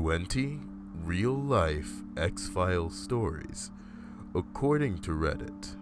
20 real-life X-Files stories, according to Reddit.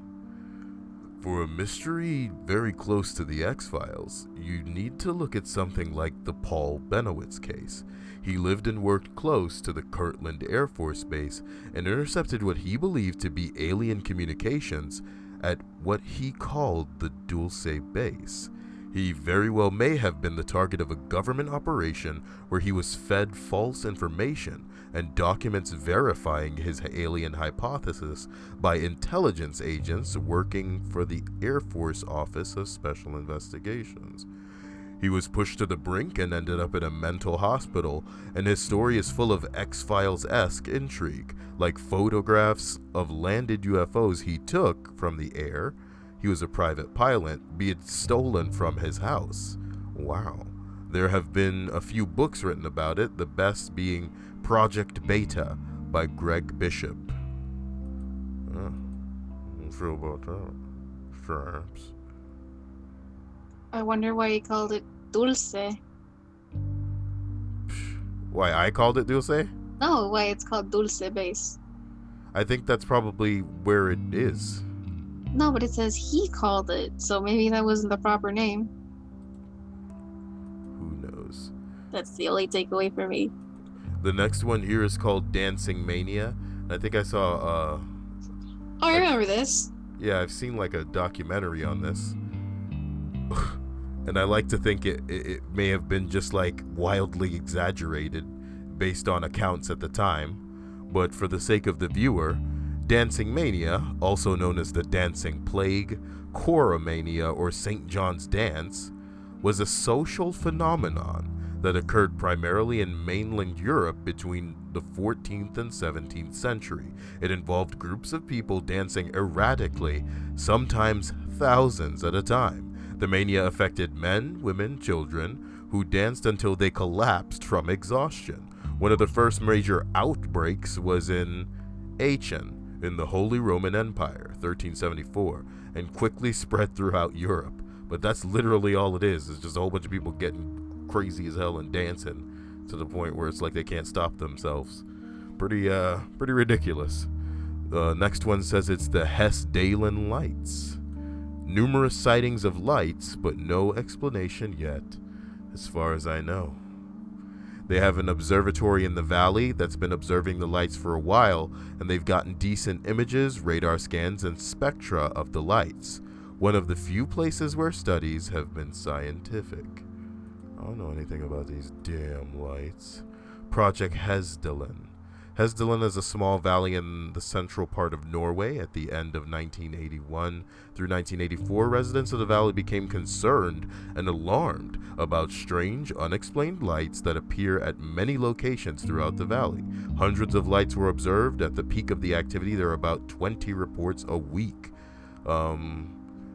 For a mystery very close to the X-Files, you need to look at something like the Paul Benowitz case. He lived and worked close to the Kirtland Air Force Base and intercepted what he believed to be alien communications at what he called the Dulce Base. He very well may have been the target of a government operation where he was fed false information and documents verifying his alien hypothesis by intelligence agents working for the Air Force Office of Special Investigations. He was pushed to the brink and ended up in a mental hospital, and his story is full of X-Files-esque intrigue, like photographs of landed UFOs he took from the air. He was a private pilot, be it stolen from his house. Wow. There have been a few books written about it, the best being Project Beta by Greg Bishop. I'm sure about that. Straps. I wonder why he called it Dulce. Why I called it Dulce? No, why it's called Dulce Base. I think that's probably where it is. No, but it says he called it, so maybe that wasn't the proper name. Who knows? That's the only takeaway for me. The next one here is called Dancing Mania. I think I saw Oh, I remember this. Yeah, I've seen like a documentary on this. And I like to think it may have been just like wildly exaggerated based on accounts at the time. But for the sake of the viewer, Dancing Mania, also known as the Dancing Plague, Choromania, or St. John's Dance, was a social phenomenon that occurred primarily in mainland Europe between the 14th and 17th century. It involved groups of people dancing erratically, sometimes thousands at a time. The mania affected men, women, children, who danced until they collapsed from exhaustion. One of the first major outbreaks was in Aachen, in the Holy Roman Empire, 1374, and quickly spread throughout Europe. But that's literally all it is. It's just a whole bunch of people getting crazy as hell and dancing to the point where it's like they can't stop themselves. Pretty ridiculous. The next one says it's the Hess-Dalen Lights. Numerous sightings of lights, but no explanation yet, as far as I know. They have an observatory in the valley that's been observing the lights for a while, and they've gotten decent images, radar scans, and spectra of the lights. One of the few places where studies have been scientific. I don't know anything about these damn lights. Project Hesdalen. Hesdalen is a small valley in the central part of Norway. At the end of 1981 through 1984, residents of the valley became concerned and alarmed about strange, unexplained lights that appear at many locations throughout the valley. Hundreds of lights were observed. At the peak of the activity, there are about 20 reports a week. It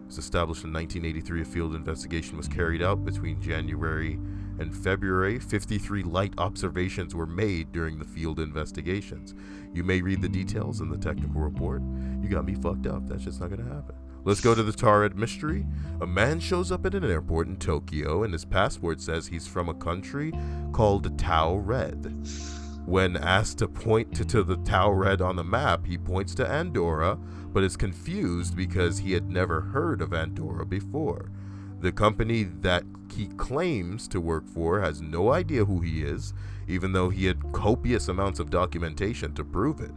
was established in 1983. A field investigation was carried out between January and February. 53 light observations were made during the field investigations. You may read the details in the technical report. You got me fucked up. That's just not going to happen. Let's go to the Tared mystery. A man shows up at an airport in Tokyo, and his passport says he's from a country called Tau Red. When asked to point to the Tau Red on the map, he points to Andorra, but is confused because he had never heard of Andorra before. The company that he claims to work for has no idea who he is, even though he had copious amounts of documentation to prove it.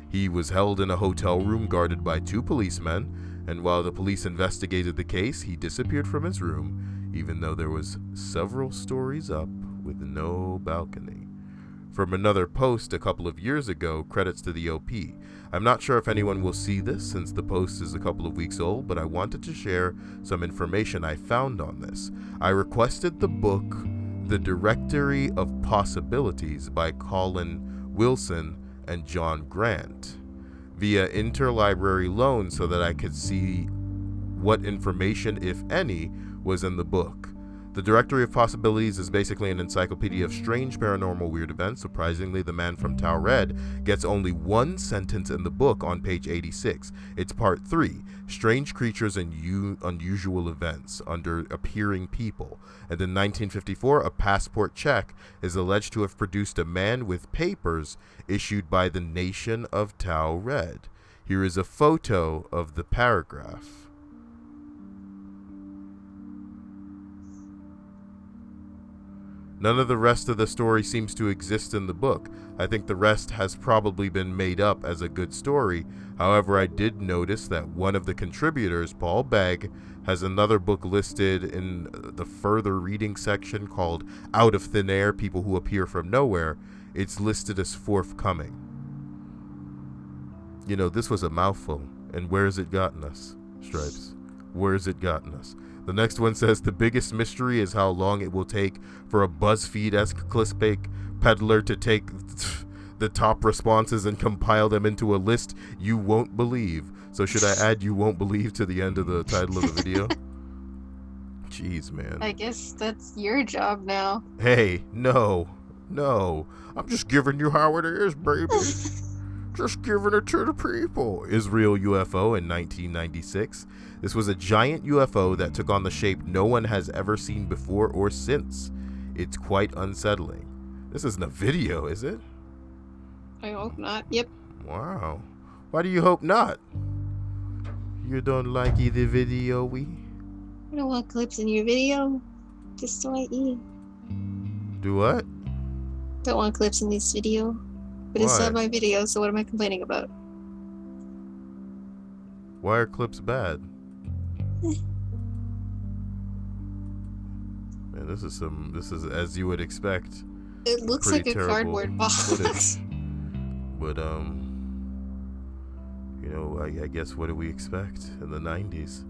He was held in a hotel room guarded by 2 policemen, and while the police investigated the case, he disappeared from his room, even though there was several stories up with no balcony. From another post a couple of years ago, credits to the OP. I'm not sure if anyone will see this since the post is a couple of weeks old, but I wanted to share some information I found on this. I requested the book The Directory of Possibilities by Colin Wilson and John Grant via interlibrary loan so that I could see what information, if any, was in the book. The Directory of Possibilities is basically an encyclopedia of strange paranormal weird events. Surprisingly, the man from Tau Red gets only one sentence in the book on page 86. It's part 3, Strange Creatures and Unusual Events, under Appearing People. And in 1954, a passport check is alleged to have produced a man with papers issued by the Nation of Tau Red. Here is a photo of the paragraph. None of the rest of the story seems to exist in the book. I think the rest has probably been made up as a good story. However, I did notice that one of the contributors, Paul Begg, has another book listed in the further reading section called Out of Thin Air, People Who Appear from Nowhere. It's listed as forthcoming. You know, this was a mouthful. And where has it gotten us, Stripes? Where has it gotten us? The next one says, the biggest mystery is how long it will take for a BuzzFeed-esque clickbait peddler to take the top responses and compile them into a list you won't believe. So should I add you won't believe to the end of the title of the video? Jeez, man. I guess that's your job now. Hey, no. I'm just giving you how it is, baby. Just giving it to the people. Israel UFO in 1996. This was a giant UFO that took on the shape no one has ever seen before or since. It's quite unsettling. This isn't a video, is it? I hope not. Yep. Wow. Why do you hope not? You don't like the video, we? I don't want clips in your video. Just so I eat. Do what? Don't want clips in this video. But it's not my video, so what am I complaining about? Why are clips bad? Man, this is as you would expect. It looks like a cardboard box. Footage. But you know, I guess what do we expect in the 90s?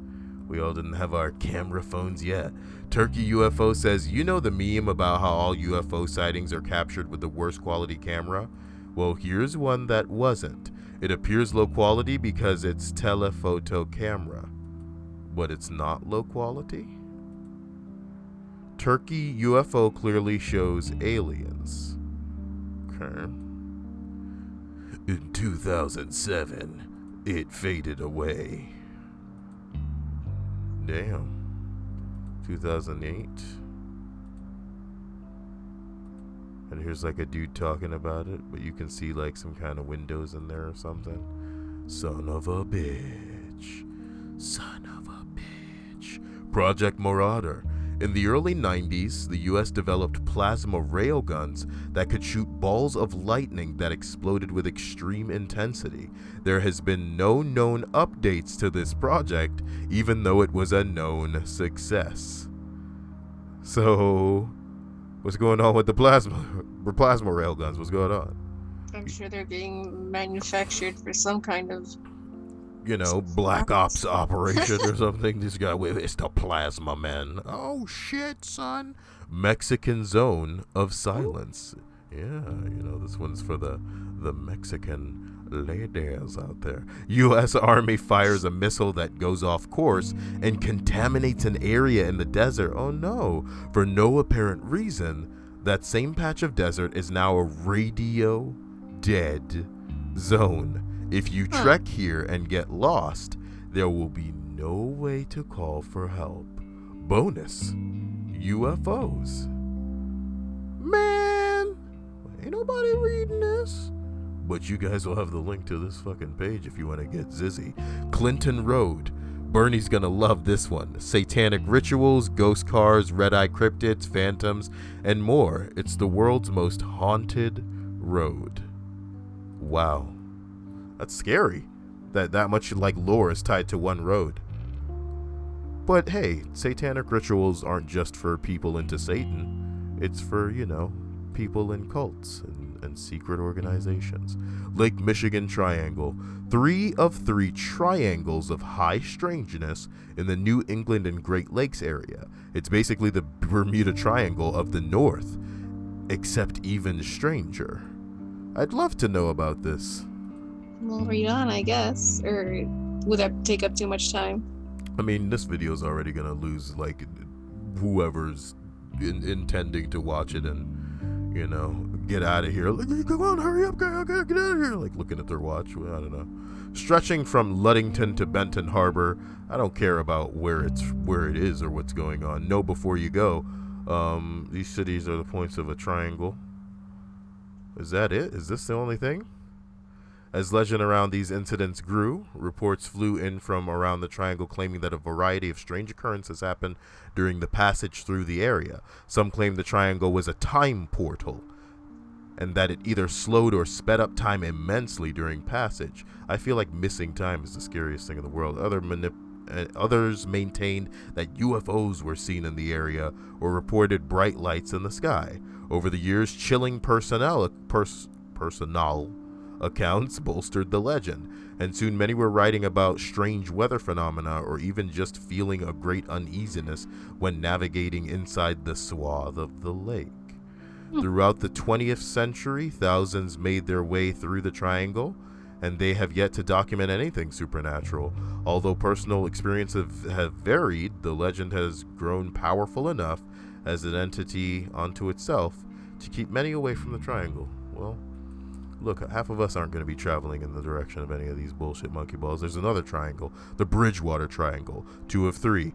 We all didn't have our camera phones yet. Turkey UFO says, you know the meme about how all UFO sightings are captured with the worst quality camera? Well, here's one that wasn't. It appears low quality because it's telephoto camera. But it's not low quality? Turkey UFO clearly shows aliens. Okay. In 2007, it faded away. Damn. 2008. And here's like a dude talking about it, but you can see like some kind of windows in there or something. Son of a bitch. Son of a bitch. Project Marauder. In the early 90s, the US developed plasma railguns that could shoot balls of lightning that exploded with extreme intensity. There has been no known updates to this project, even though it was a known success. So, what's going on with the plasma railguns? What's going on? I'm sure they're being manufactured for some kind of, you know, Black Ops operation or something. This guy with it's the plasma man. Oh shit, son. Mexican Zone of Silence. Yeah, you know, this one's for the Mexican ladies out there. U.S. Army fires a missile that goes off course and contaminates an area in the desert. Oh no. For no apparent reason, that same patch of desert is now a radio dead zone. If you trek here and get lost, there will be no way to call for help. Bonus, UFOs. Man, ain't nobody reading this. But you guys will have the link to this fucking page if you want to get zizzy. Clinton Road. Bernie's gonna love this one. Satanic rituals, ghost cars, red-eye cryptids, phantoms, and more. It's the world's most haunted road. Wow. That's scary. That much like lore is tied to one road. But hey, satanic rituals aren't just for people into Satan. It's for, you know, people in cults and secret organizations. Lake Michigan Triangle. 3 of 3 triangles of high strangeness in the New England and Great Lakes area. It's basically the Bermuda Triangle of the North, except even stranger. I'd love to know about this. We'll read on, I guess. Or would that take up too much time? I mean, this video is already going to lose, like, whoever's intending to watch it and, get out of here. Like, come on, hurry up, get out of here. Like, looking at their watch. I don't know. Stretching from Ludington to Benton Harbor, I don't care about where it is or what's going on. Know before you go. These cities are the points of a triangle. Is that it? Is this the only thing? As legend around these incidents grew, reports flew in from around the triangle claiming that a variety of strange occurrences happened during the passage through the area. Some claimed the triangle was a time portal and that it either slowed or sped up time immensely during passage. I feel like missing time is the scariest thing in the world. Others maintained that UFOs were seen in the area or reported bright lights in the sky. Over the years, chilling personal accounts bolstered the legend, and soon many were writing about strange weather phenomena or even just feeling a great uneasiness when navigating inside the swath of the lake. Throughout the 20th century, thousands made their way through the triangle, and they have yet to document anything supernatural. Although personal experiences have varied, the legend has grown powerful enough as an entity unto itself to keep many away from the triangle. Well, look, half of us aren't going to be traveling in the direction of any of these bullshit monkey balls. There's another triangle, the Bridgewater Triangle, 2 of 3.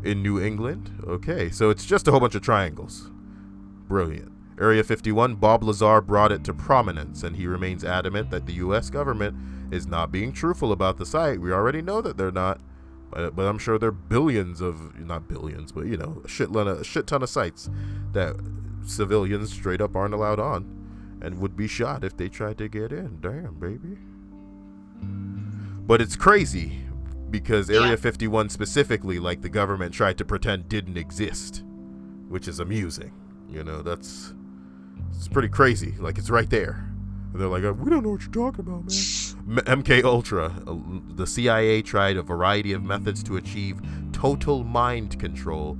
In New England? Okay, so it's just a whole bunch of triangles. Brilliant. Area 51, Bob Lazar brought it to prominence, and he remains adamant that the U.S. government is not being truthful about the site. We already know that they're not, but I'm sure there are billions of, not billions, but, a shit ton of sites that civilians straight up aren't allowed on and would be shot if they tried to get in. Damn, baby. But it's crazy because Area 51 specifically, like the government tried to pretend didn't exist, which is amusing. It's pretty crazy. Like, it's right there. And they're like, we don't know what you're talking about, man. MK Ultra. The CIA tried a variety of methods to achieve total mind control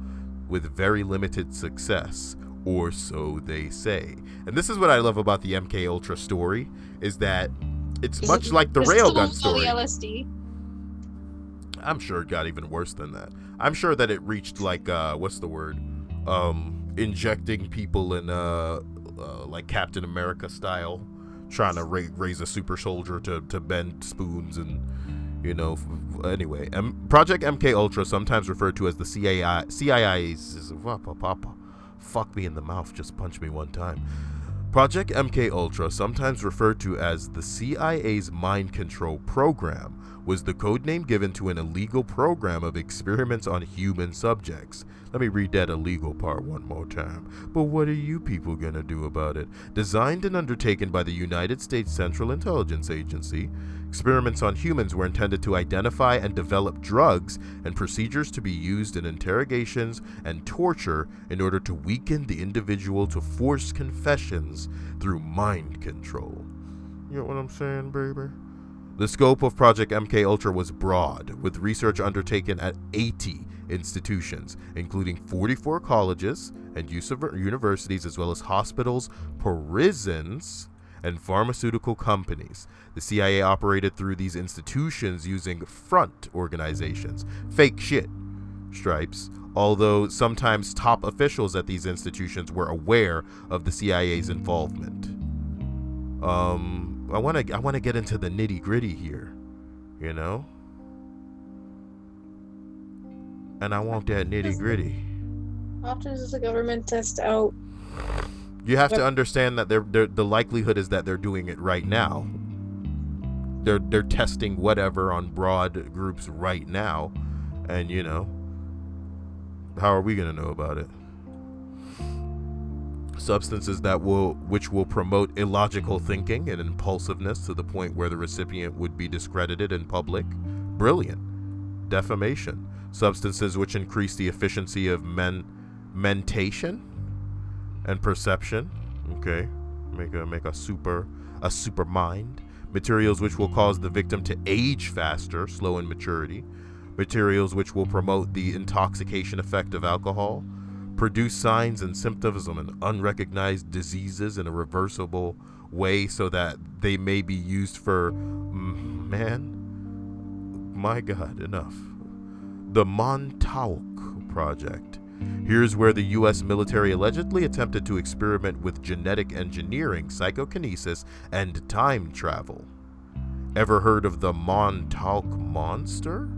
with very limited success, or so they say. And this is what I love about the MK Ultra story, is that it's much like the railgun story. The LSD. I'm sure it got even worse than that. I'm sure that it reached like injecting people in like Captain America style, trying to raise a super soldier to bend spoons and anyway. Project MK Ultra, sometimes referred to as the CIA's fuck me in the mouth, just punch me one time. Project MK Ultra, sometimes referred to as the CIA's mind control program, was the codename given to an illegal program of experiments on human subjects. Let me read that illegal part one more time. But what are you people gonna do about it? Designed and undertaken by the United States Central Intelligence Agency, experiments on humans were intended to identify and develop drugs and procedures to be used in interrogations and torture in order to weaken the individual to force confessions through mind control. You know what I'm saying, baby? The scope of Project MK Ultra was broad, with research undertaken at 80 institutions, including 44 colleges and universities, as well as hospitals, prisons, and pharmaceutical companies. The CIA operated through these institutions using front organizations, fake shit stripes, although sometimes top officials at these institutions were aware of the CIA's involvement. I want to get into the nitty-gritty here, and I want that nitty-gritty. How often does the government test out? You have to understand that the likelihood is that they're doing it right now. They're testing whatever on broad groups right now, and how are we gonna know about it? Substances which will promote illogical thinking and impulsiveness to the point where the recipient would be discredited in public. Brilliant. Defamation. Substances which increase the efficiency of mentation and perception. Okay, make a super mind. Materials which will cause the victim to age faster, slow in maturity. Materials which will promote the intoxication effect of alcohol. Produce signs and symptoms of an unrecognized diseases in a reversible way so that they may be used for, my God, enough. The Montauk project. Here's where the U.S. military allegedly attempted to experiment with genetic engineering, psychokinesis, and time travel. Ever heard of the Montauk Monster?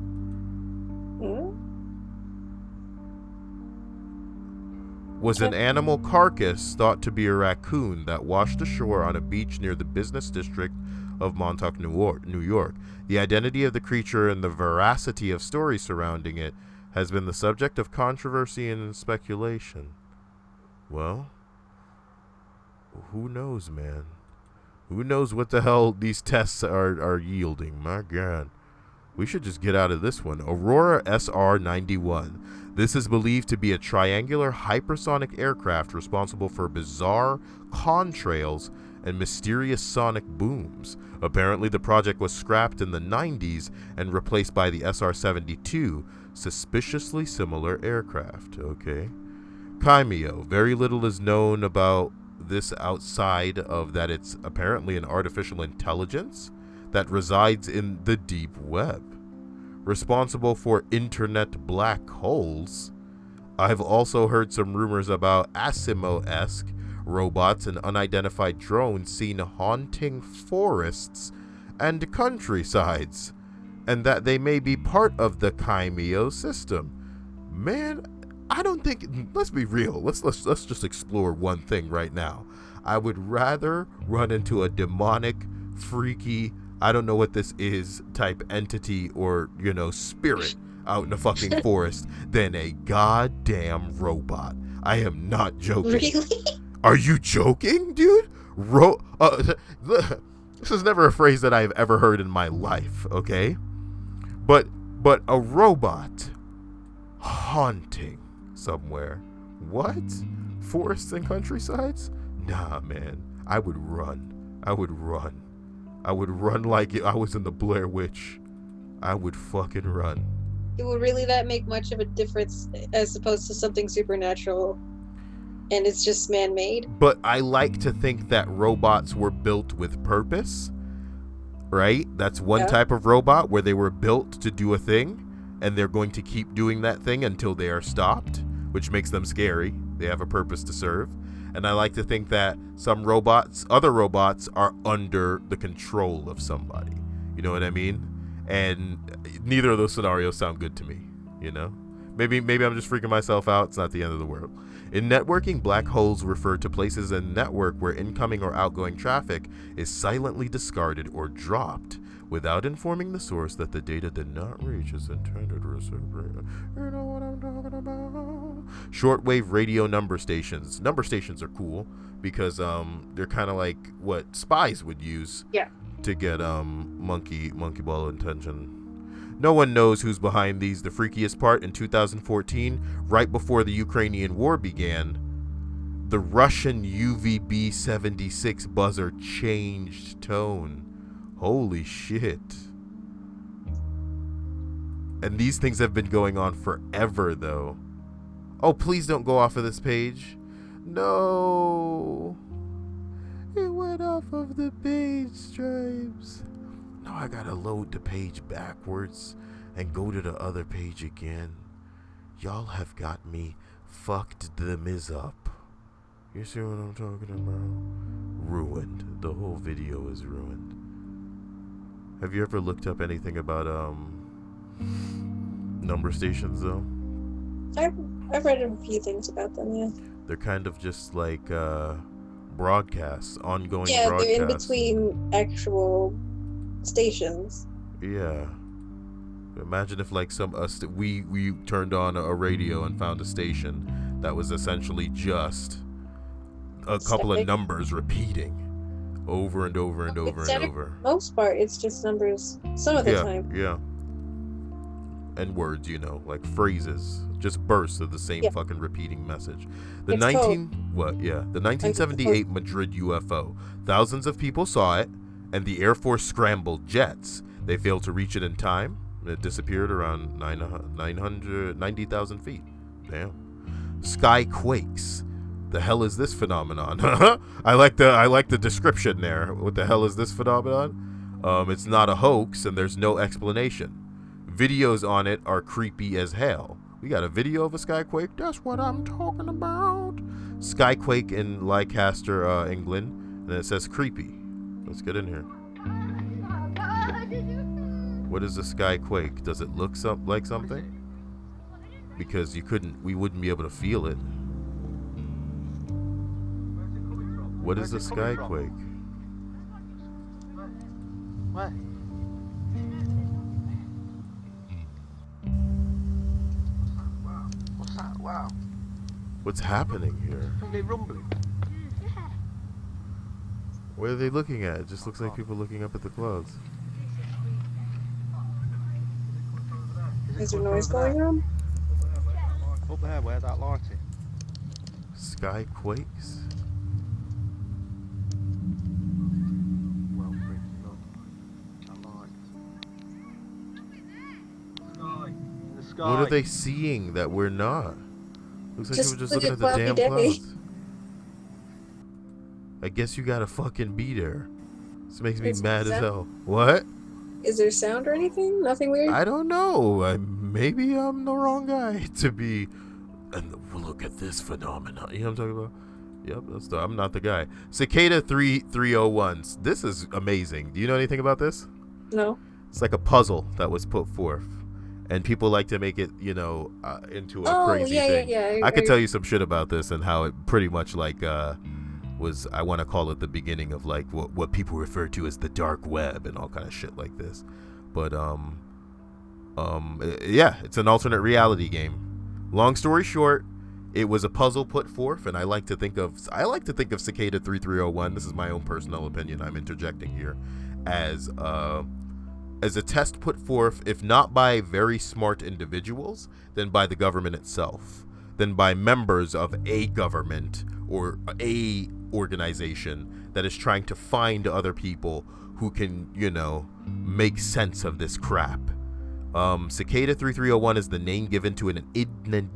Was an animal carcass thought to be a raccoon that washed ashore on a beach near the business district of Montauk, New York. The identity of the creature and the veracity of stories surrounding it has been the subject of controversy and speculation. Well, who knows, man? Who knows what the hell these tests are yielding? My God. We should just get out of this one. Aurora SR91. This is believed to be a triangular hypersonic aircraft responsible for bizarre contrails and mysterious sonic booms. Apparently, the project was scrapped in the 90s and replaced by the SR-72, suspiciously similar aircraft. Okay. Chimeo. Very little is known about this outside of that it's apparently an artificial intelligence that resides in the deep web, responsible for internet black holes. I've also heard some rumors about Asimo-esque robots and unidentified drones seen haunting forests and countrysides, and that they may be part of the Chimeo system. Man, I don't think, let's be real, let's just explore one thing right now. I would rather run into a demonic, freaky, I don't know what this is, type entity or, spirit out in the fucking forest than a goddamn robot. I am not joking. Really? Are you joking, dude? This is never a phrase that I've ever heard in my life, okay? But a robot haunting somewhere. What? Forests and countrysides? Nah, man. I would run like I was in the Blair Witch. I would fucking run. Would really that make much of a difference as opposed to something supernatural and it's just man-made? But I like to think that robots were built with purpose, right? That's one type of robot where they were built to do a thing and they're going to keep doing that thing until they are stopped, which makes them scary. They have a purpose to serve. And I like to think that some robots, other robots, are under the control of somebody. You know what I mean? And neither of those scenarios sound good to me, Maybe I'm just freaking myself out. It's not the end of the world. In networking, black holes refer to places in a network where incoming or outgoing traffic is silently discarded or dropped without informing the source that the data did not reach its intended recipient. You know what I'm talking about? Shortwave radio number stations. Number stations are cool because they're kind of like what spies would use to get monkey ball attention. No one knows who's behind these. The freakiest part, in 2014, right before the Ukrainian war began, the Russian UVB-76 buzzer changed tone. Holy shit. And these things have been going on forever, though. Oh, please don't go off of this page. No. It went off of the page, Stripes. Now I gotta load the page backwards and go to the other page again. Y'all have got me fucked them is up. You see what I'm talking about? Ruined. The whole video is ruined. Have you ever looked up anything about number stations though? I've read a few things about them, yeah. They're kind of just like broadcasts, ongoing broadcasts. Yeah, they're in between actual stations. Yeah. Imagine if like we turned on a radio and found a station that was essentially just a couple of numbers repeating over and over and over and over. For the most part, it's just numbers some of the time. Yeah. And words, like phrases, just bursts of the same fucking repeating message. The 1978 Madrid UFO. Thousands of people saw it, and the Air Force scrambled jets. They failed to reach it in time. It disappeared around 990,000 feet. Damn. Sky quakes. The hell is this phenomenon? I like the description there. What the hell is this phenomenon? It's not a hoax, and there's no explanation. Videos on it are creepy as hell. We got a video of a skyquake. That's what I'm talking about. Skyquake in Leicester, England, and it says creepy. Let's get in here. What is a skyquake? Does it look like something? Because we wouldn't be able to feel it. What is a skyquake? Where? What's that? Wow. What's happening here? Are they rumbling? What are they looking at? It just looks like people looking up at the clouds. Is there noise going on? Up there, where that light is. Skyquakes? Well, freaking up. That light. In the sky. What are they seeing that we're not? Looks like Just they were just like looking a at the damn cloudy day. clouds. I guess you gotta fucking be there. This makes me Is mad as that- hell. What? Is there sound or anything? Nothing weird? I don't know. Maybe I'm the wrong guy to be. And look at this phenomenon. You know what I'm talking about? Yep, I'm not the guy. Cicada 301s. This is amazing. Do you know anything about this? No. It's like a puzzle that was put forth, and people like to make it, into a crazy thing. Yeah. I could tell you some shit about this and how it pretty much was, I want to call it the beginning of like what people refer to as the dark web and all kind of shit like this. But yeah, it's an alternate reality game. Long story short, it was a puzzle put forth, and I like to think of Cicada 3301. This is my own personal opinion. I'm interjecting here, as a test put forth, if not by very smart individuals, then by the government itself, then by members of a government or a organization that is trying to find other people who can, make sense of this crap. Cicada 3301 is the name given to an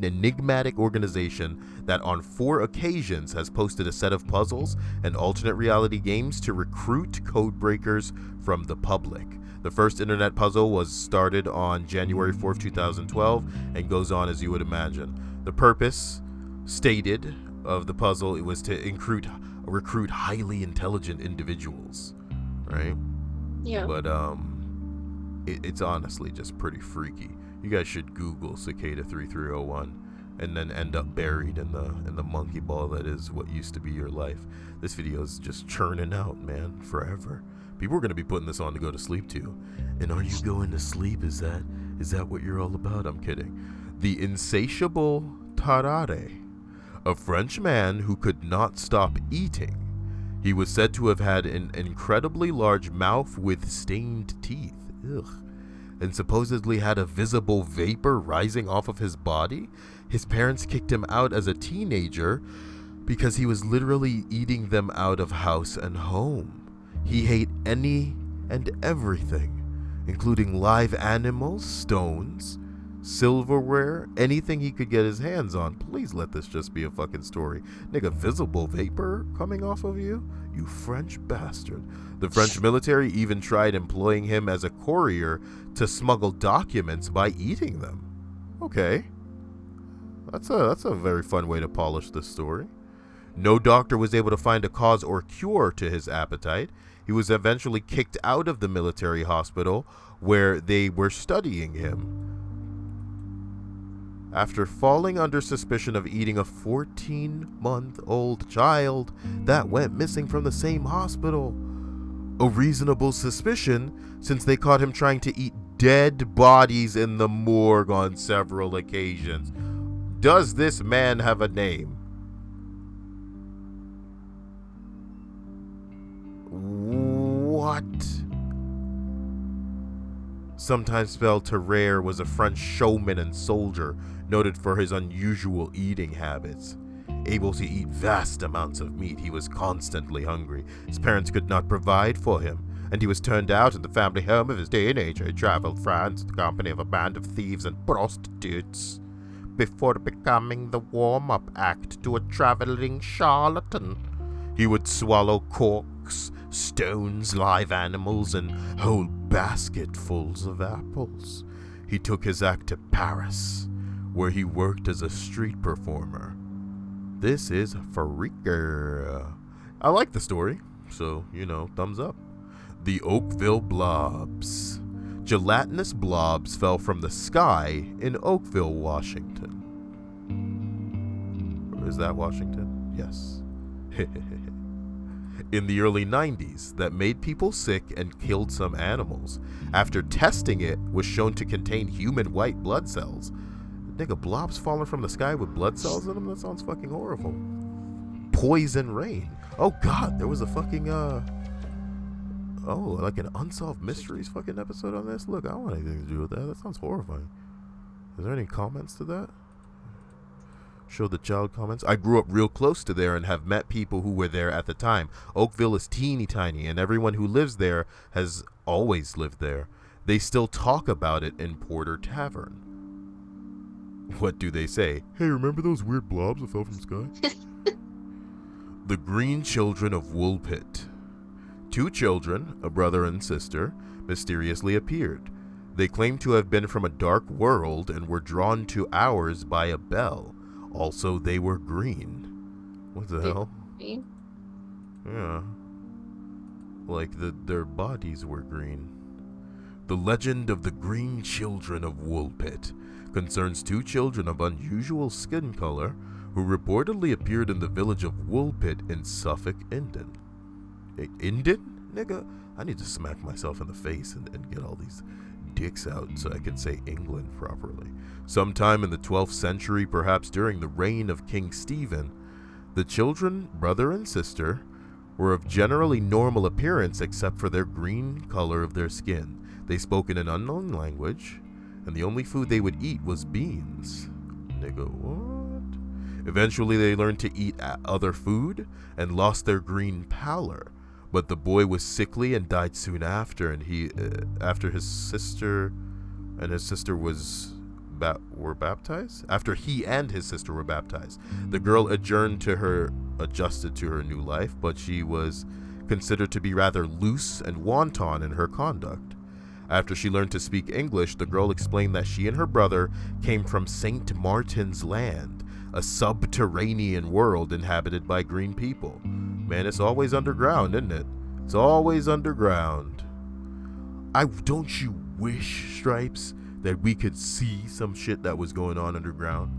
enigmatic organization that on 4 occasions has posted a set of puzzles and alternate reality games to recruit code breakers from the public. The first internet puzzle was started on January 4th, 2012 and goes on as you would imagine. The purpose stated of the puzzle, it was to recruit highly intelligent individuals, right? Yeah. But it's honestly just pretty freaky. You guys should Google Cicada 3301 and then end up buried in the monkey ball that is what used to be your life. This video is just churning out, man, forever. People are going to be putting this on to go to sleep to. And are you going to sleep? Is that what you're all about? I'm kidding. The insatiable Tarare, a French man who could not stop eating. He was said to have had an incredibly large mouth with stained teeth. Ugh. And supposedly had a visible vapor rising off of his body. His parents kicked him out as a teenager because he was literally eating them out of house and home. He ate any and everything, including live animals, stones, silverware, anything he could get his hands on. Please let this just be a fucking story. Nigga, visible vapor coming off of you? You French bastard. The French military even tried employing him as a courier to smuggle documents by eating them. Okay. That's a very fun way to polish this story. No doctor was able to find a cause or cure to his appetite. He was eventually kicked out of the military hospital where they were studying him after falling under suspicion of eating a 14-month-old child that went missing from the same hospital. A reasonable suspicion, since they caught him trying to eat dead bodies in the morgue on several occasions. Does this man have a name? What? Sometimes spelled Tarare, was a French showman and soldier noted for his unusual eating habits. Able to eat vast amounts of meat, he was constantly hungry. His parents could not provide for him, and he was turned out of the family home of his teenager. He traveled France in the company of a band of thieves and prostitutes before becoming the warm-up act to a traveling charlatan. He would swallow corks, stones, live animals, and whole basketfuls of apples. He took his act to Paris, where he worked as a street performer. This is freaker. I like the story, so, thumbs up. The Oakville Blobs. Gelatinous blobs fell from the sky in Oakville, Washington. Is that Washington? Yes. In the early 90s, that made people sick and killed some animals. After testing it, was shown to contain human white blood cells. Nigga, blobs falling from the sky with blood cells in them? That sounds fucking horrible. Poison rain. Oh god, there was a fucking like an Unsolved Mysteries fucking episode on this? Look, I don't want anything to do with that. That sounds horrifying. Is there any comments to that? Show the child comments. I grew up real close to there and have met people who were there at the time. Oakville is teeny tiny, and everyone who lives there has always lived there. They still talk about it in Porter Tavern. What do they say? Hey, remember those weird blobs that fell from the sky? The Green Children of Woolpit. 2 children, a brother and sister, mysteriously appeared. They claim to have been from a dark world and were drawn to ours by a bell. Also, they were green. What the hell? Green? Yeah. Like their bodies were green. The legend of the Green Children of Woolpit concerns 2 children of unusual skin color who reportedly appeared in the village of Woolpit in Suffolk, England. England? Nigga, I need to smack myself in the face and get all these dicks out so I can say England properly. Sometime in the 12th century, perhaps during the reign of King Stephen, the children, brother and sister, were of generally normal appearance except for their green color of their skin. They spoke in an unknown language, and the only food they would eat was beans. Nigga, what? Eventually they learned to eat other food and lost their green pallor. But the boy was sickly and died soon after, and after his sister were baptized? After he and his sister were baptized. The girl adjusted to her new life, but she was considered to be rather loose and wanton in her conduct. After she learned to speak English, the girl explained that she and her brother came from St. Martin's Land, a subterranean world inhabited by green people. Man, it's always underground, isn't it? It's always underground. Don't you wish, Stripes, that we could see some shit that was going on underground?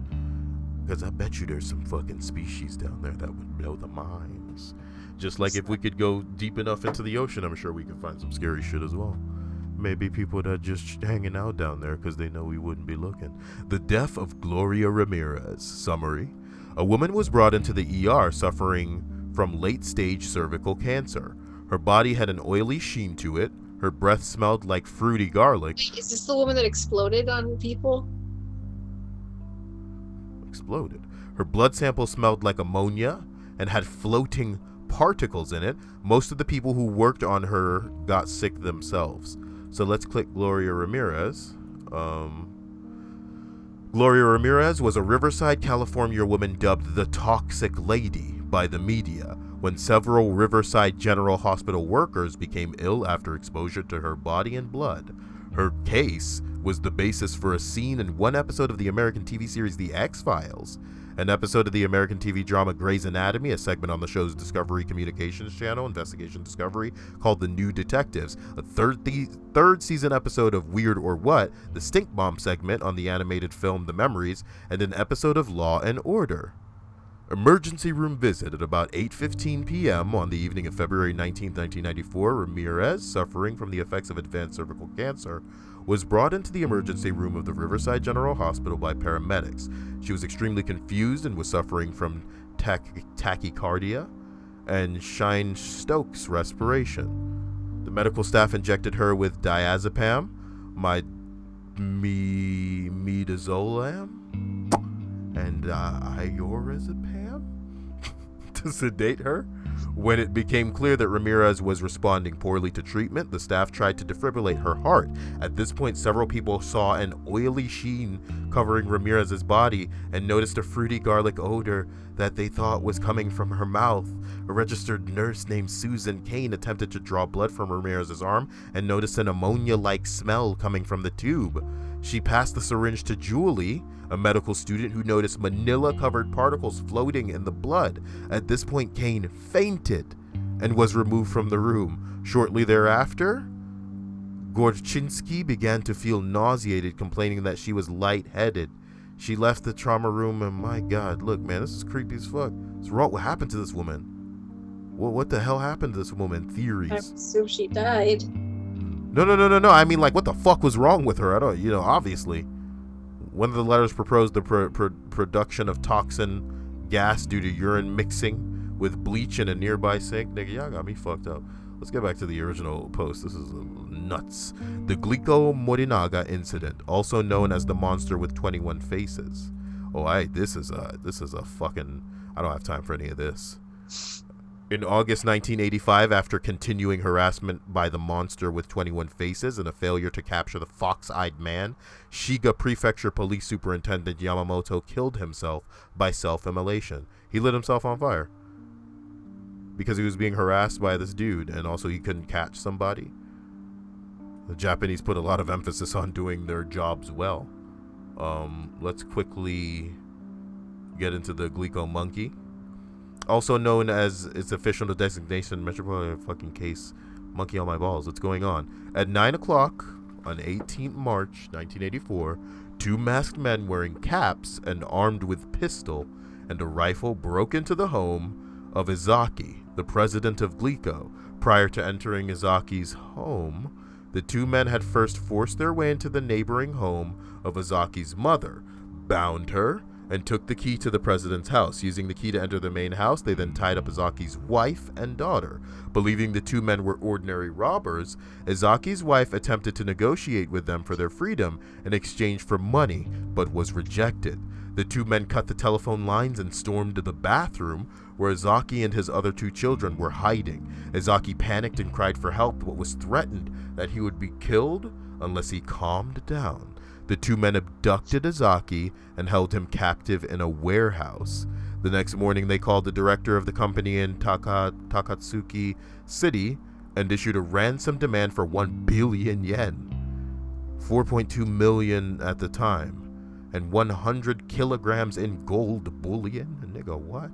Because I bet you there's some fucking species down there that would blow the minds. Just like if we could go deep enough into the ocean, I'm sure we could find some scary shit as well. Maybe people that are just hanging out down there because they know we wouldn't be looking. The death of Gloria Ramirez. Summary. A woman was brought into the ER suffering from late-stage cervical cancer. Her body had an oily sheen to it. Her breath smelled like fruity garlic. Wait, is this the woman that exploded on people? Exploded. Her blood sample smelled like ammonia and had floating particles in it. Most of the people who worked on her got sick themselves. So let's click Gloria Ramirez. Gloria Ramirez was a Riverside, California woman dubbed the Toxic Lady by the media when several Riverside General Hospital workers became ill after exposure to her body and blood. Her case was the basis for a scene in one episode of the American TV series The X-Files, an episode of the American TV drama Grey's Anatomy, a segment on the show's Discovery Communications channel, Investigation Discovery, called The New Detectives, a third season episode of Weird or What, the Stink Bomb segment on the animated film The Memories, and an episode of Law and Order. Emergency room visit at about 8:15 p.m. on the evening of February 19, 1994. Ramirez, suffering from the effects of advanced cervical cancer, was brought into the emergency room of the Riverside General Hospital by paramedics. She was extremely confused and was suffering from tachycardia and Shine-Stokes respiration. The medical staff injected her with diazepam, midazolam, and iorazepam to sedate her. When it became clear that Ramirez was responding poorly to treatment, the staff tried to defibrillate her heart. At this point, several people saw an oily sheen covering Ramirez's body and noticed a fruity garlic odor that they thought was coming from her mouth. A registered nurse named Susan Kane attempted to draw blood from Ramirez's arm and noticed an ammonia-like smell coming from the tube. She passed the syringe to Julie, a medical student who noticed manila-covered particles floating in the blood. At this point, Kane fainted and was removed from the room. Shortly thereafter, Gorchinsky began to feel nauseated, complaining that she was lightheaded. She left the trauma room, and my God, look, man, this is creepy as fuck. What's wrong? What happened to this woman? What the hell happened to this woman? Theories. I assume she died. No. I mean, like, what the fuck was wrong with her? I don't, obviously. One of the letters proposed the production of toxin gas due to urine mixing with bleach in a nearby sink. Nigga, y'all got me fucked up. Let's get back to the original post. This is nuts. The Gleeko Monkey incident, also known as the monster with 21 faces. This is a fucking, I don't have time for any of this. In August 1985, after continuing harassment by the monster with 21 faces and a failure to capture the fox-eyed man, Shiga Prefecture Police Superintendent Yamamoto killed himself by self-immolation. He lit himself on fire because he was being harassed by this dude, and also he couldn't catch somebody. The Japanese put a lot of emphasis on doing their jobs well. Let's quickly get into the Gleeko Monkey. Also known as its official designation, Metropolitan fucking case, monkey on my balls. What's going on? At 9 o'clock on 18th March 1984, two masked men wearing caps and armed with pistol and a rifle broke into the home of Izaki, the president of Gleeko. Prior to entering Izaki's home, the two men had first forced their way into the neighboring home of Izaki's mother, bound her, and took the key to the president's house. Using the key to enter the main house, they then tied up Izaki's wife and daughter. Believing the two men were ordinary robbers, Izaki's wife attempted to negotiate with them for their freedom in exchange for money, but was rejected. The two men cut the telephone lines and stormed to the bathroom, where Izaki and his other two children were hiding. Izaki panicked and cried for help, but was threatened that he would be killed unless he calmed down. The two men abducted Izaki and held him captive in a warehouse. The next morning, they called the director of the company in Takatsuki City and issued a ransom demand for 1 billion yen, 4.2 million at the time, and 100 kilograms in gold bullion. Nigga, what?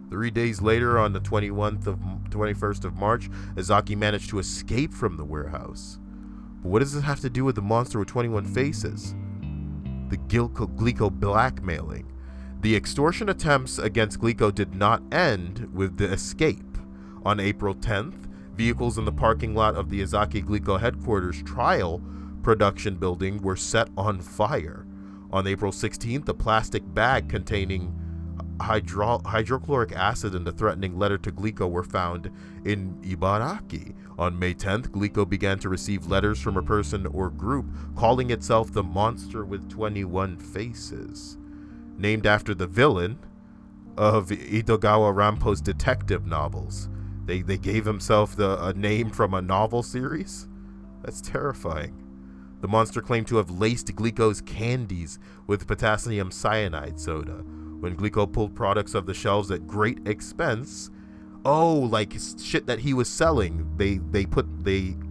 3 days later, on the 21st of March, Izaki managed to escape from the warehouse. But what does this have to do with the monster with 21 faces? The Gleeko blackmailing. The extortion attempts against Gleeko did not end with the escape. On April 10th, vehicles in the parking lot of the Izaki Gleeko headquarters trial production building were set on fire. On April 16th, a plastic bag containing hydrochloric acid and a threatening letter to Gleeko were found in Ibaraki. On May 10th, Gleeko began to receive letters from a person or group calling itself the Monster with 21 Faces, named after the villain of Itogawa Rampo's detective novels. They gave himself a name from a novel series? That's terrifying. The monster claimed to have laced Gleeko's candies with potassium cyanide soda. When Gleeko pulled products off the shelves at great expense, like shit that he was selling, they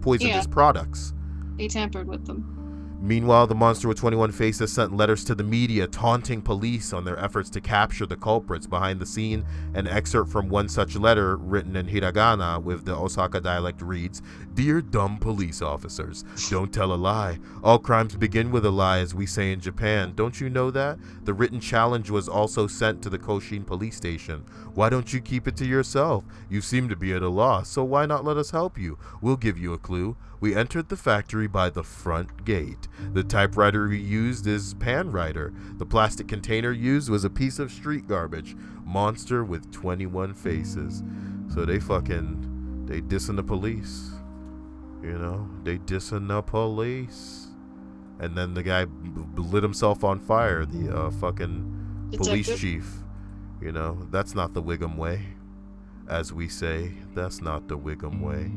poisoned his products. They tampered with them. Meanwhile, the monster with 21 faces sent letters to the media taunting police on their efforts to capture the culprits. Behind the scene, an excerpt from one such letter written in hiragana with the Osaka dialect reads, "Dear dumb police officers, don't tell a lie. All crimes begin with a lie, as we say in Japan. Don't you know that?" The written challenge was also sent to the Koshin police station. "Why don't you keep it to yourself? You seem to be at a loss, so why not let us help you? We'll give you a clue. We entered the factory by the front gate. The typewriter we used is Panwriter. The plastic container used was a piece of street garbage. Monster with 21 faces." So they dissing the police. They dissing the police. And then the guy lit himself on fire, the fucking police Detective. chief. That's not the Wiggum way. As we say, that's not the Wiggum way.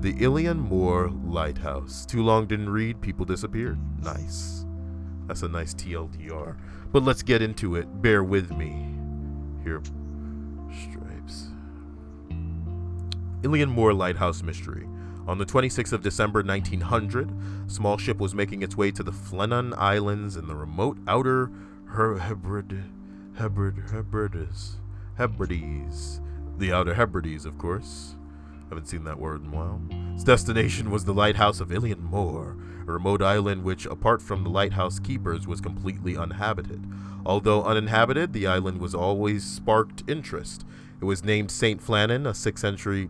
The Ilian Moore Lighthouse. Too long didn't read, people disappeared. Nice. That's a nice TLDR. But let's get into it. Bear with me. Here. Stripes. Moore Lighthouse Mystery. On the 26th of December 1900, a small ship was making its way to the Flannan Islands in the remote outer Hebrides. The Outer Hebrides, of course. Haven't seen that word in a while. Its destination was the lighthouse of Moore, a remote island which, apart from the lighthouse keepers, was completely uninhabited. Although uninhabited, the island was always sparked interest. It was named St. Flannan, a 6th century...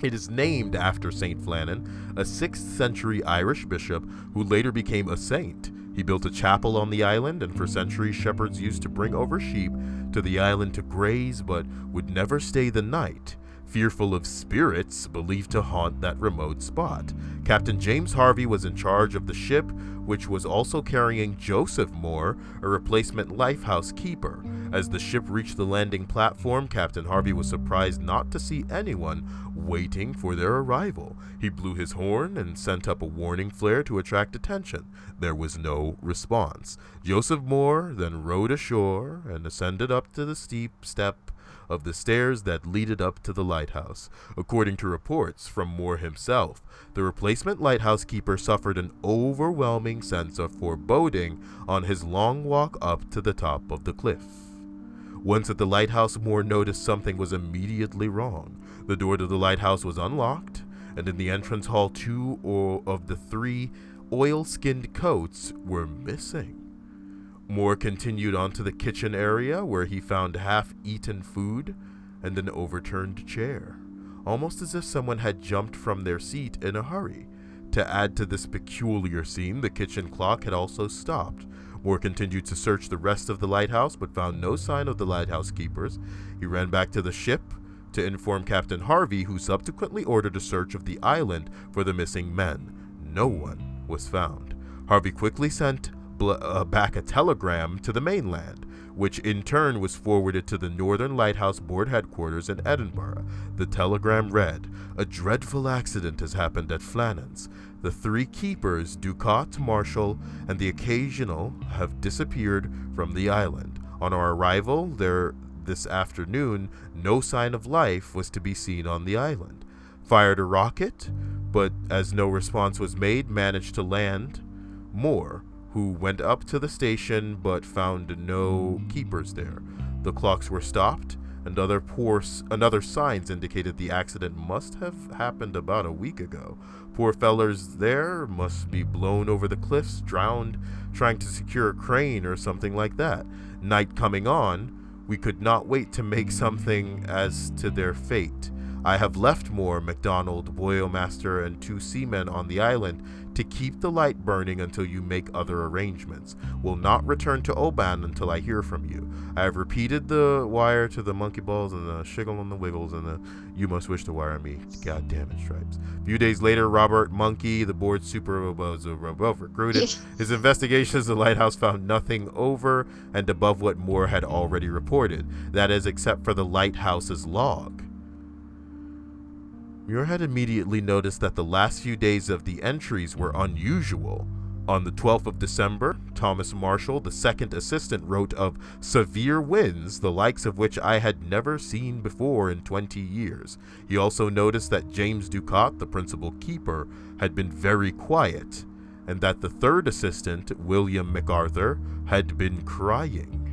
It is named after St. Flannan, a 6th century Irish bishop who later became a saint. He built a chapel on the island, and for centuries shepherds used to bring over sheep to the island to graze, but would never stay the night, fearful of spirits believed to haunt that remote spot. Captain James Harvey was in charge of the ship, which was also carrying Joseph Moore, a replacement lighthouse keeper. As the ship reached the landing platform, Captain Harvey was surprised not to see anyone waiting for their arrival. He blew his horn and sent up a warning flare to attract attention. There was no response. Joseph Moore then rowed ashore and ascended up to the steep step of the stairs that leaded up to the lighthouse. According to reports from Moore himself, the replacement lighthouse keeper suffered an overwhelming sense of foreboding on his long walk up to the top of the cliff. Once at the lighthouse, Moore noticed something was immediately wrong. The door to the lighthouse was unlocked, and in the entrance hall, 2 of the 3 oil-skinned coats were missing. Moore continued on to the kitchen area, where he found half-eaten food and an overturned chair, almost as if someone had jumped from their seat in a hurry. To add to this peculiar scene, the kitchen clock had also stopped. Moore continued to search the rest of the lighthouse, but found no sign of the lighthouse keepers. He ran back to the ship to inform Captain Harvey, who subsequently ordered a search of the island for the missing men. No one was found. Harvey quickly sent back a telegram to the mainland, which in turn was forwarded to the Northern Lighthouse Board headquarters in Edinburgh. The telegram read, "A dreadful accident has happened at Flannan's. The 3 keepers, Ducat, Marshall, and the occasional, have disappeared from the island. On our arrival there this afternoon, no sign of life was to be seen on the island. Fired a rocket, but as no response was made, managed to land. Moore, who went up to the station but found no keepers there. The clocks were stopped, and other signs indicated the accident must have happened about a week ago. Poor fellers there must be blown over the cliffs, drowned, trying to secure a crane or something like that. Night coming on, we could not wait to make something as to their fate. I have left Moore, MacDonald, Boylmaster, and 2 seamen on the island to keep the light burning until you make other arrangements. Will not return to Oban until I hear from you. I have repeated the wire to the monkey balls and the shiggle and the wiggles and the you must wish to wire me. God damn it, Stripes." A few days later, Robert Monkey, the board super, was recruited. His investigations of the lighthouse found nothing over and above what Moore had already reported. That is, except for the lighthouse's log. Muirhead immediately noticed that the last few days of the entries were unusual. On the 12th of December, Thomas Marshall, the second assistant, wrote of severe winds, the likes of which I had never seen before in 20 years. He also noticed that James Ducat, the principal keeper, had been very quiet, and that the third assistant, William MacArthur, had been crying.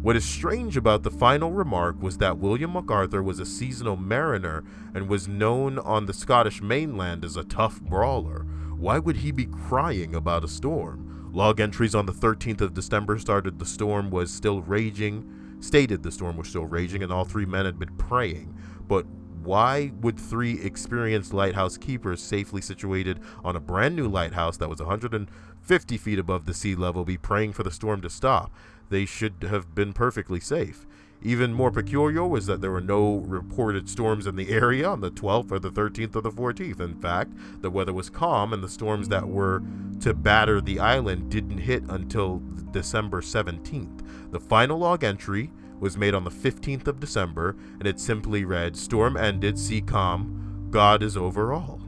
What is strange about the final remark was that William MacArthur was a seasonal mariner and was known on the Scottish mainland as a tough brawler. Why would he be crying about a storm? Log entries on the 13th of December stated the storm was still raging, and all 3 men had been praying. But why would 3 experienced lighthouse keepers safely situated on a brand new lighthouse that was 150 feet above the sea level be praying for the storm to stop? They should have been perfectly safe. Even more peculiar was that there were no reported storms in the area on the 12th or the 13th or the 14th. In fact, the weather was calm, and the storms that were to batter the island didn't hit until December 17th. The final log entry was made on the 15th of December, and it simply read, "Storm ended, sea calm, God is over all."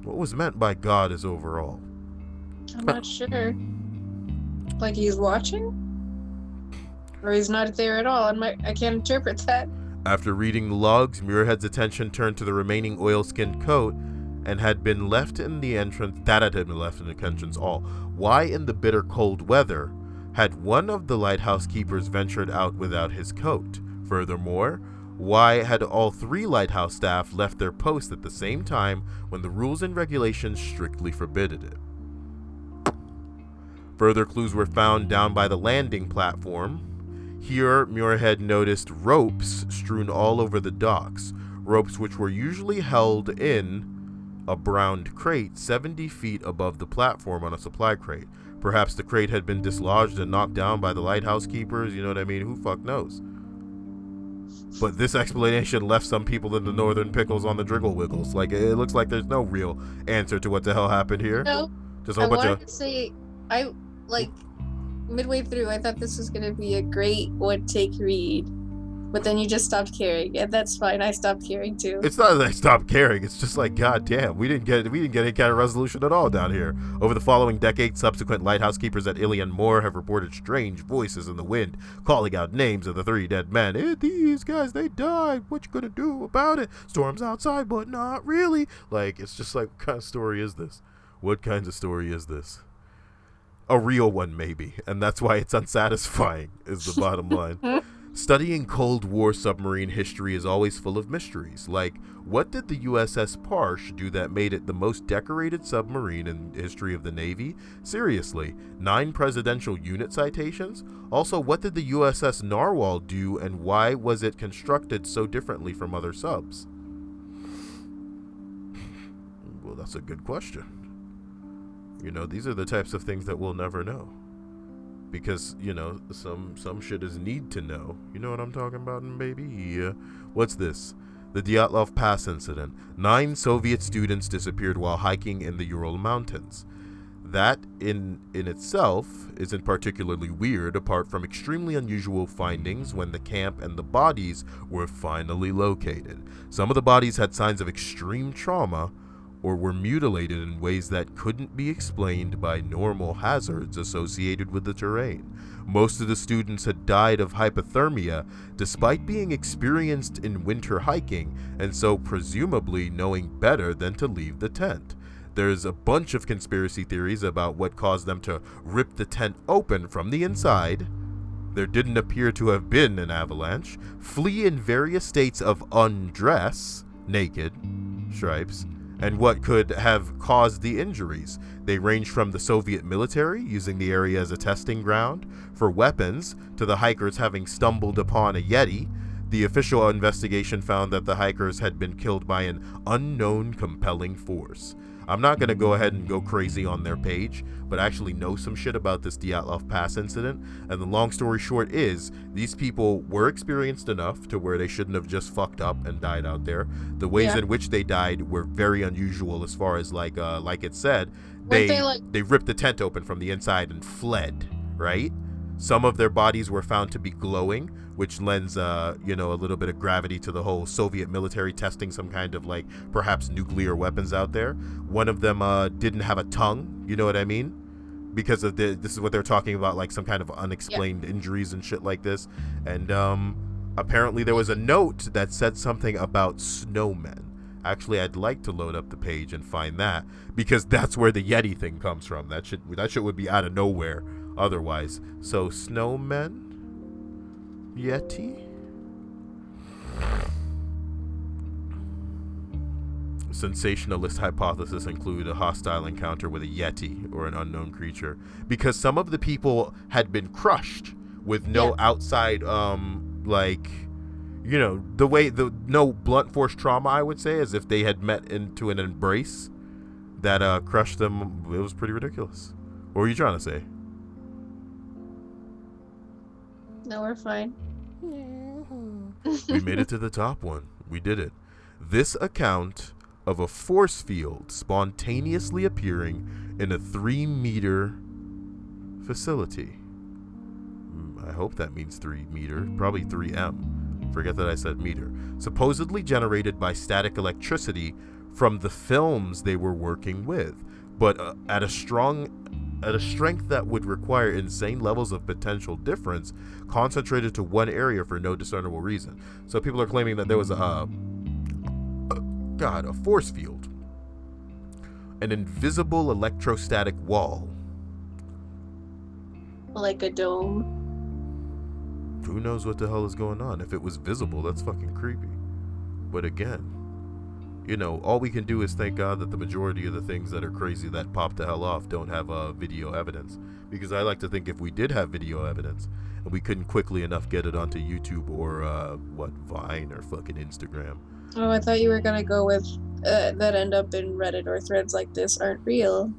What was meant by God is over all? I'm not sure. Like he's watching? Or he's not there at all? I can't interpret that. After reading the logs, Muirhead's attention turned to the remaining oilskin coat and had been left in the entrance. That had been left in the entrance all. Why in the bitter cold weather had one of the lighthouse keepers ventured out without his coat? Furthermore, why had all 3 lighthouse staff left their post at the same time when the rules and regulations strictly forbidded it? Further clues were found down by the landing platform. Here, Muirhead noticed ropes strewn all over the docks, ropes which were usually held in a browned crate 70 feet above the platform on a supply crate. Perhaps the crate had been dislodged and knocked down by the lighthouse keepers, you know what I mean? Who fuck knows? But this explanation left some people in the northern pickles on the driggle wiggles. Like, it looks like there's no real answer to what the hell happened here. No, Just a I whole bunch wanted to say, midway through, I thought this was going to be a great one-take read. But then you just stopped caring, and that's fine. I stopped caring too. It's not that I stopped caring. It's just like, god damn, we didn't get any kind of resolution at all down here. Over the following decade, subsequent lighthouse keepers at Ilion Moor have reported strange voices in the wind, calling out names of the 3 dead men. These guys, they died. What you gonna do about it? Storm's outside, but not really. Like, it's just like, what kind of story is this? What kind of story is this? A real one, maybe, and that's why it's unsatisfying, is the bottom line. Studying Cold War submarine history is always full of mysteries, like, what did the USS Parsh do that made it the most decorated submarine in history of the Navy? Seriously, 9 presidential unit citations? Also, what did the USS Narwhal do, and why was it constructed so differently from other subs? Well, that's a good question. You know, these are the types of things that we'll never know. Because, you know, some shit is need to know. You know what I'm talking about, baby? Yeah. What's this? The Dyatlov Pass incident. 9 Soviet students disappeared while hiking in the Ural Mountains. That, in itself, isn't particularly weird, apart from extremely unusual findings when the camp and the bodies were finally located. Some of the bodies had signs of extreme trauma, or were mutilated in ways that couldn't be explained by normal hazards associated with the terrain. Most of the students had died of hypothermia despite being experienced in winter hiking, and so presumably knowing better than to leave the tent. There's a bunch of conspiracy theories about what caused them to rip the tent open from the inside. There didn't appear to have been an avalanche. Flee in various states of undress, naked, stripes, and what could have caused the injuries. They range from the Soviet military using the area as a testing ground for weapons to the hikers having stumbled upon a Yeti. The official investigation found that the hikers had been killed by an unknown compelling force. I'm not going to go ahead and go crazy on their page, but I actually know some shit about this Dyatlov Pass incident, and the long story short is, these people were experienced enough to where they shouldn't have just fucked up and died out there. The ways in which they died were very unusual as far as, like it said, they ripped the tent open from the inside and fled, right? Some of their bodies were found to be glowing, which lends, a little bit of gravity to the whole Soviet military testing some kind of, like, perhaps nuclear weapons out there. One of them didn't have a tongue, you know what I mean? Because of this is what they're talking about, like some kind of unexplained injuries and shit like this. And apparently there was a note that said something about snowmen. Actually, I'd like to load up the page and find that, because that's where the Yeti thing comes from. That shit would be out of nowhere otherwise. So snowmen, Yeti. Sensationalist hypothesis include a hostile encounter with a Yeti or an unknown creature, because some of the people had been crushed with no outside no blunt force trauma, I would say, as if they had met into an embrace that crushed them. It was pretty ridiculous. What were you trying to say? No, we're fine. We made it to the top one. We did it. This account of a force field spontaneously appearing in a 3-meter facility. I hope that means 3 meter, probably 3M. Forget that I said meter. Supposedly generated by static electricity from the films they were working with, but at a strong at a strength that would require insane levels of potential difference concentrated to one area for no discernible reason. So people are claiming that there was a force field, an invisible electrostatic wall. Like a dome. Who knows what the hell is going on? If it was visible, that's fucking creepy. But again, you know, all we can do is thank God that the majority of the things that are crazy that pop the hell off don't have video evidence. Because I like to think if we did have video evidence and we couldn't quickly enough get it onto YouTube or Vine or fucking Instagram. Oh, I thought you were gonna go with that end up in Reddit or threads like this aren't real.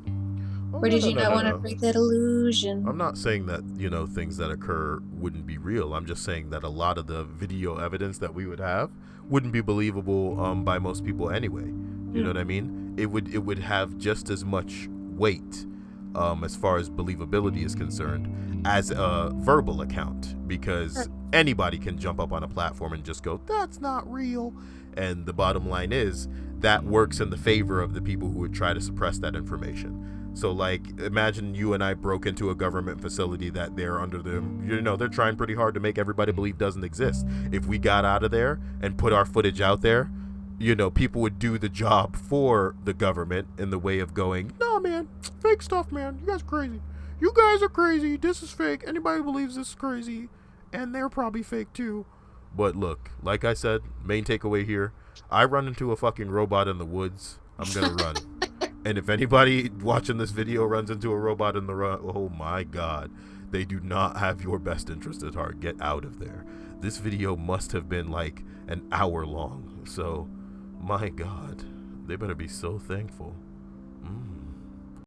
Oh, Or did you not want to break that illusion? I'm not saying that, you know, things that occur wouldn't be real. I'm just saying that a lot of the video evidence that we would have wouldn't be believable by most people anyway. You know what I mean? It would have just as much weight as far as believability is concerned as a verbal account, because anybody can jump up on a platform and just go, that's not real. And the bottom line is that works in the favor of the people who would try to suppress that information. So, like, imagine you and I broke into a government facility that they're under them, you know, they're trying pretty hard to make everybody believe doesn't exist. If we got out of there and put our footage out there, you know, people would do the job for the government in the way of going, no, man, fake stuff, man. You guys are crazy. You guys are crazy. This is fake. Anybody who believes this is crazy. And they're probably fake, too. But look, like I said, main takeaway here, I run into a fucking robot in the woods, I'm going to run. And if anybody watching this video runs into a robot in the run, oh my God, they do not have your best interest at heart. Get out of there. This video must have been like an hour long. So, my God, they better be so thankful.